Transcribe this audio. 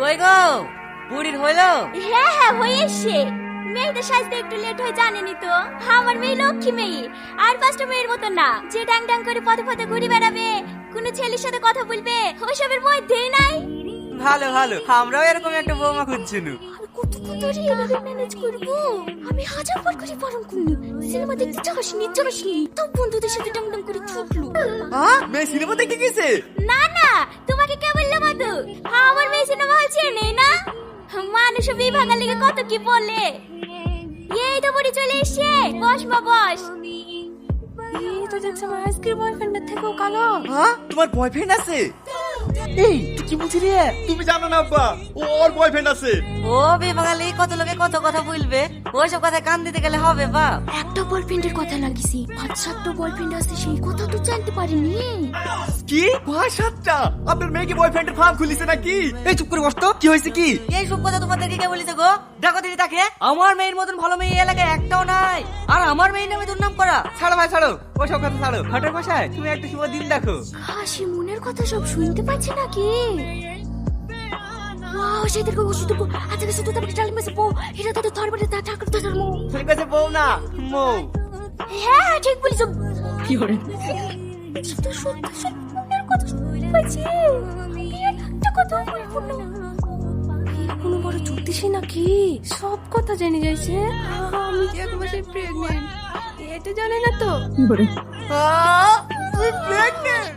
কই গো বুড়ির হইলো? হ্যাঁ হ্যাঁ হয়েছে। মেয়েদের সাজতে একটু লেট হয়ে জানেনি তো। আমার মেয়ে লক্ষ্মী মেয়ে, আর 5টা মেয়ের মতো না যে ডাং ডাং করে পথে পথে ঘুরে বেড়াবে, কোনো ছেলের সাথে কথা বলবে, ওইসবের মধ্যেই নাই। ভালো ভালো, আমরাও এরকম একটা বৌমা খুঁজছিনু। আর কতক্ষণ ধরে এভাবে ম্যানেজ করবো? আমি হাজার বার করে বারণ করলি, সিনেমা দেখতে যাসনি তো বন্ধুদের সাথে ডাং ডাং করে ছুটলো। মেয়ে সিনেমা দেখতে গেছে? না না, তোমাকে কে বললো মধু? আমার মেয়ে সিনেমা হল চেনে না। মানুষ বিভাগের লিগে কত কি বলে। এই তো বুড়ি চলে এসছে, বস মা বস। এই তো দেখছ আমার আজকের বয়ফ্রেন্ডের থেকেও কালো। তোমার বয়ফ্রেন্ড আছে? এই তুই কি বুঝলি রে? তুমি জানো না আব্বা, ওর বয়ফ্রেন্ড আছে। ও বিভাগালি কত লোকে কত কথা বলবে, ওইসব কথা কান দিতে গেলে হবে বাপ? একটা বয়ফ্রেন্ডের কথা লাগিছি, 5-7টা বয়ফ্রেন্ড আছে, সেই কথা তো জানতে পারিনি। কি 5-7টা? আপনার মেয়ে কি বয়ফ্রেন্ডের ফার্ম খুলিছে নাকি? এই চুপ করে বস তো, কি হয়েছে কি? এই সব কথা তোমাদেরকে কে বলিছে গো? দেখো দিদি তাকে, আমার মেয়ের মতন ভালো মেয়ে এই এলাকায় একটাও নাই, আর আমার মেয়ের নামে দুর্নাম করা। ছাড়ো ভাই ছাড়ো, ওসব কথা ছাড়ো। হঠাৎ মশাই তুমি একটা শুভ দিন দেখো। হাসি মনের কথা সব শুনতে পাচ্ছে নাকি? ওয়াও সেদিকে ওষুধ দেবো, আচ্ছা কিছু তো তারপরে চালিয়ে মেসে বউ, এটা তো তোর বাড়িতে ঠাকুর তো ধর্ম। ঠিক আছে বউ না মৌ। হ্যাঁ হ্যাঁ ঠিক বলিস। কি করে? তো সত্যি সত্যি মনের কথা শুনতে পাচ্ছি, একটা কথা বলবো না। কোনো বড় জ্যোতিষী নাকি সব কথা জেনে যাইছে? আমি যে 1 মাসে প্রেগন্যান্ট, এটা জানে না তো? কি করে? তুই প্রেগনেন্ট?